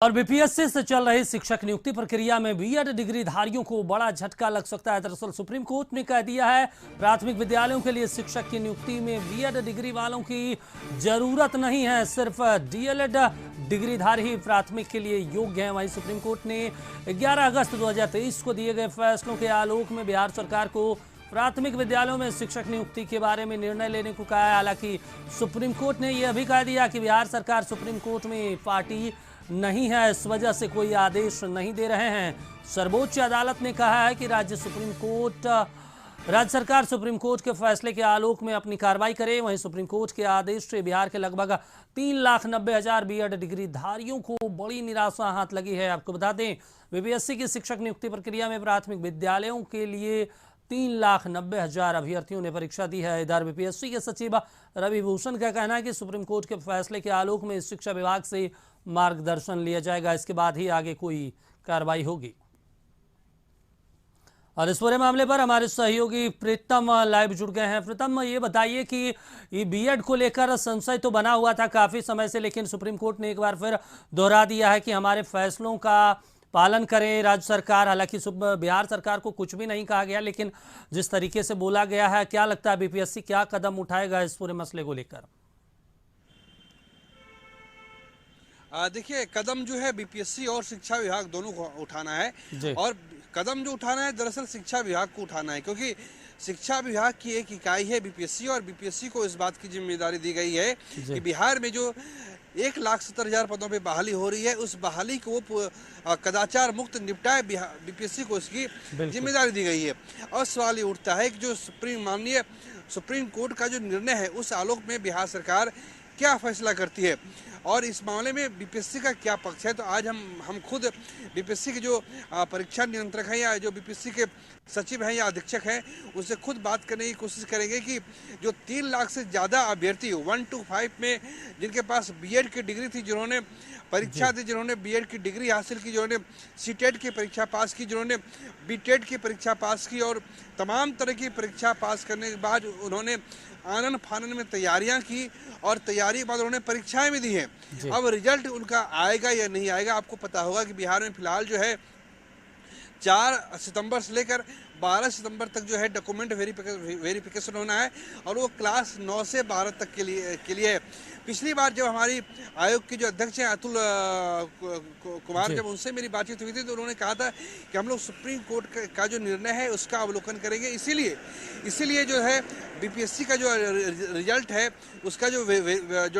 और बीपीएससी से चल रही शिक्षक नियुक्ति प्रक्रिया में बीएड डिग्रीधारियों को बड़ा झटका लग सकता है। दरअसल सुप्रीम कोर्ट ने कह दिया है प्राथमिक विद्यालयों के लिए शिक्षक की नियुक्ति में बीएड डिग्री वालों की जरूरत नहीं है, सिर्फ डीएलएड डिग्रीधारी ही प्राथमिक के लिए योग्य हैं। वहीं सुप्रीम कोर्ट ने 11 अगस्त 2023 को दिए गए फैसलों के आलोक में बिहार सरकार को प्राथमिक विद्यालयों में शिक्षक नियुक्ति के बारे में निर्णय लेने को कहा है। हालांकि सुप्रीम कोर्ट ने यह भी कह दिया कि बिहार सरकार सुप्रीम कोर्ट में पार्टी नहीं है, इस वजह से कोई आदेश नहीं दे रहे हैं। सर्वोच्च अदालत ने कहा है कि राज्य सरकार सुप्रीम कोर्ट के फैसले के आलोक में अपनी कार्रवाई करे। वहीं सुप्रीम कोर्ट के आदेश से बिहार के लगभग 3,90,000 बीएड डिग्रीधारियों को बड़ी निराशा हाथ लगी है। आपको बता दें, बीपीएससी की शिक्षक नियुक्ति प्रक्रिया में प्राथमिक विद्यालयों के लिए 3,90,000 अभ्यर्थियों ने परीक्षा दी है। इधर बीपीएससी के सचिव रवि भूषण का कहना है कि सुप्रीम कोर्ट के फैसले के आलोक में शिक्षा विभाग से मार्गदर्शन लिया जाएगा, इसके बाद ही आगे कोई कार्रवाई होगी। और इस पूरे मामले पर हमारे सहयोगी प्रीतम लाइव जुड़ गए हैं। प्रीतम, ये बताइए कि ये बीएड को लेकर संशय तो बना हुआ था काफी समय से, लेकिन सुप्रीम कोर्ट ने एक बार फिर दोहरा दिया है कि हमारे फैसलों का पालन करें राज्य सरकार। हालांकि बिहार सरकार को कुछ भी नहीं कहा गया, लेकिन जिस तरीके से बोला गया है, क्या लगता है बीपीएससी क्या कदम उठाएगा इस पूरे मसले को लेकर? देखिए, कदम जो है बीपीएससी और शिक्षा विभाग दोनों को उठाना है। और कदम जो उठाना है दरअसल शिक्षा विभाग को उठाना है, क्योंकि शिक्षा विभाग की एक इकाई है बीपीएससी, और बीपीएससी को इस बात की जिम्मेदारी दी गई है कि बिहार में जो 1,70,000 पदों पे बहाली हो रही है, उस बहाली को वो कदाचार मुक्त निपटाए, बीपीएससी को इसकी जिम्मेदारी दी गई है। और सवाल ये उठता है कि जो माननीय सुप्रीम कोर्ट का जो निर्णय है, उस आलोक में बिहार सरकार क्या फैसला करती है और इस मामले में बीपीएससी का क्या पक्ष है। तो आज हम खुद बीपीएससी के जो परीक्षा नियंत्रक हैं या जो बीपीएससी के सचिव हैं या अधीक्षक हैं, उससे खुद बात करने की कोशिश करेंगे कि जो 3 लाख से ज़्यादा अभ्यर्थी 125 में जिनके पास बीएड की डिग्री थी, जिन्होंने परीक्षा दी, जिन्होंने बीएड की डिग्री हासिल की, जिन्होंने सीटेट की परीक्षा पास की, जिन्होंने बीटेट की परीक्षा पास की और तमाम तरह की परीक्षा पास करने के बाद उन्होंने आनन फानन में तैयारियां की और तैयारी के बाद उन्होंने परीक्षाएं भी दी हैं। अब रिजल्ट उनका आएगा या नहीं आएगा, आपको पता होगा कि बिहार में फिलहाल जो है 4 सितंबर से लेकर 12 सितंबर तक जो है डॉक्यूमेंट वेरिफिकेशन होना है, और वो क्लास 9 से 12 तक के लिए है। पिछली बार जब हमारी आयोग के जो अध्यक्ष हैं अतुल कुमार, जब उनसे मेरी बातचीत हुई थी तो उन्होंने कहा था कि हम लोग सुप्रीम कोर्ट का जो निर्णय है उसका अवलोकन करेंगे। इसीलिए जो है बीपीएससी का जो रिजल्ट है उसका जो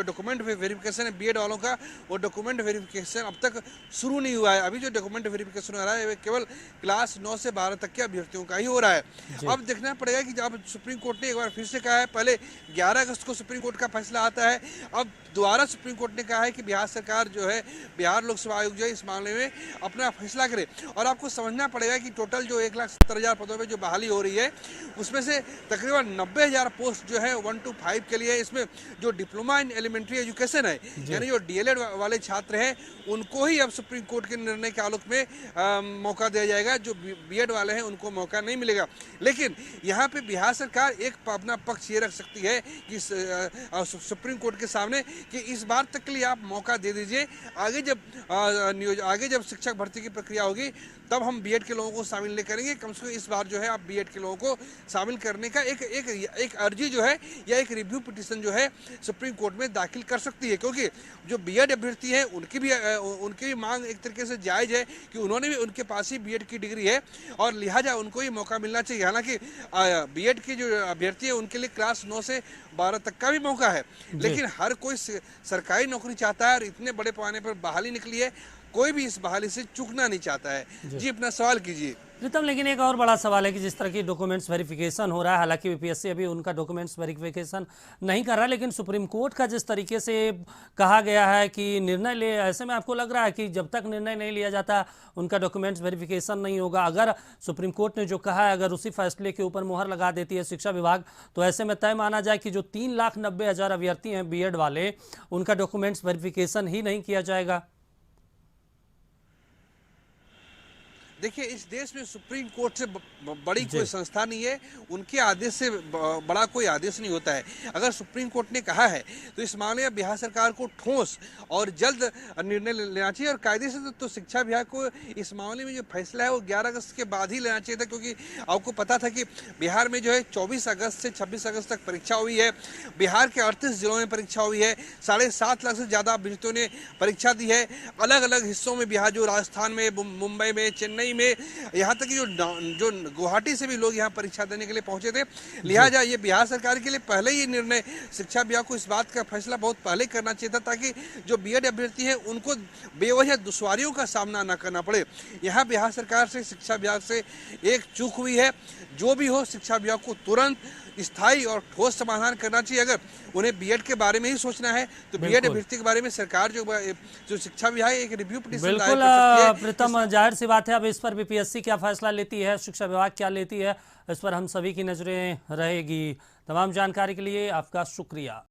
डॉक्यूमेंट वेरिफिकेशन है बीएड वालों का, वो डॉक्यूमेंट वेरिफिकेशन अब तक शुरू नहीं हुआ है। अभी जो डॉक्यूमेंट वेरिफिकेशन हो रहा है केवल क्लास 9 से 12 तक के अभ्यर्थियों का ही हो रहा है। अब देखना पड़ेगा कि जब सुप्रीम कोर्ट ने एक बार फिर से कहा है, पहले 11 अगस्त को सुप्रीम कोर्ट का फैसला आता है, अब दोबारा सुप्रीम कोर्ट ने कहा है कि बिहार सरकार जो है, बिहार लोक सेवा आयोग जो है इस मामले में अपना फैसला करे। और आपको समझना पड़ेगा कि टोटल जो 1,70,000 पदों पे जो बहाली हो रही है, उसमें से तकरीबन 90,000 पोस्ट जो है 125 के लिए, इसमें जो डिप्लोमा इन एलिमेंट्री एजुकेशन है, यानी जो डीएलएड वाले छात्र हैं, उनको ही अब सुप्रीम कोर्ट के निर्णय के आलोक में मौका दिया जाएगा। जो बीएड वाले हैं उनको मौका नहीं मिलेगा। लेकिन यहाँ पे बिहार सरकार एक अपना पक्ष ये रख सकती है कि सुप्रीम कोर्ट के सामने कि इस बार तक के लिए आप मौका दे दीजिए, आगे जब शिक्षक भर्ती की प्रक्रिया होगी तब हम बीएड के लोगों को शामिल नहीं करेंगे। कम से कम इस बार जो है आप बीएड के लोगों को शामिल करने का एक अर्जी जो है या एक रिव्यू पिटीशन जो है सुप्रीम कोर्ट में दाखिल कर सकती है, क्योंकि जो बीएड अभ्यर्थी हैं उनकी भी मांग एक तरीके से जायज़ है कि उन्होंने भी, उनके पास ही बीएड की डिग्री है और लिहाजा उनको ही मौका मिलना चाहिए। हालांकि बीएड के जो अभ्यर्थी हैं उनके लिए क्लास 9 से 12 तक का भी मौका है, लेकिन हर कोई सरकारी नौकरी चाहता है और इतने बड़े पैमाने पर बहाली निकली है, कोई भी इस बहाली से चूकना नहीं चाहता है। जी अपना सवाल कीजिए। प्रीतम, लेकिन एक और बड़ा सवाल है कि जिस तरह की डॉक्यूमेंट्स वेरिफिकेशन हो रहा है, हालांकि बीपीएससी अभी उनका डॉक्यूमेंट्स वेरिफिकेशन नहीं कर रहा, लेकिन सुप्रीम कोर्ट का जिस तरीके से कहा गया है कि निर्णय ले, ऐसे में आपको लग रहा है कि जब तक निर्णय नहीं लिया जाता उनका डॉक्यूमेंट्स वेरिफिकेशन नहीं होगा। अगर सुप्रीम कोर्ट ने जो कहा है, अगर उसी फैसले के ऊपर मुहर लगा देती है शिक्षा विभाग, तो ऐसे में तय माना जाए कि जो 3,90,000 अभ्यर्थी हैं बीएड वाले, उनका डॉक्यूमेंट्स वेरिफिकेशन ही नहीं किया जाएगा। देखिए, इस देश में सुप्रीम कोर्ट से बड़ी कोई संस्था नहीं है, उनके आदेश से बड़ा कोई आदेश नहीं होता है। अगर सुप्रीम कोर्ट ने कहा है तो इस मामले में बिहार सरकार को ठोस और जल्द निर्णय लेना चाहिए, और कायदे से तो शिक्षा विभाग को इस मामले में जो फैसला है वो 11 अगस्त के बाद ही लेना चाहिए था, क्योंकि आपको पता था कि बिहार में जो है 24 अगस्त से 26 अगस्त तक परीक्षा हुई है। बिहार के 38 जिलों में परीक्षा हुई है, 7.5 लाख से ज्यादा अभ्यर्थियों ने परीक्षा दी है। अलग अलग हिस्सों में बिहार, जो राजस्थान में, मुंबई में, चेन्नई में, यहाँ तक कि जो गुवाहाटी से भी लोग यहाँ परीक्षा देने के लिए पहुंचे थे। लिहाजा ये बिहार सरकार के लिए पहले ही निर्णय, शिक्षा विभाग को इस बात का फैसला बहुत पहले करना चाहिए था, ताकि जो बीएड अभ्यर्थी है उनको बेवजह दुश्वारियों का सामना न करना पड़े। यहाँ बिहार सरकार से, शिक्षा विभाग से एक चूक हुई है। जो भी हो, शिक्षा विभाग को तुरंत स्थायी और ठोस समाधान करना चाहिए। अगर उन्हें बीएड के बारे में ही सोचना है तो बीएड अभ्यर्थी के बारे में सरकार जो शिक्षा विभाग एक रिव्यू पिटीशन दायर कर सकती है। प्रीतम, जाहिर सी बात है अब इस पर बीपीएससी क्या फैसला लेती है, शिक्षा विभाग क्या लेती है, इस पर हम सभी की नजरें रहेगी। तमाम जानकारी के लिए आपका शुक्रिया।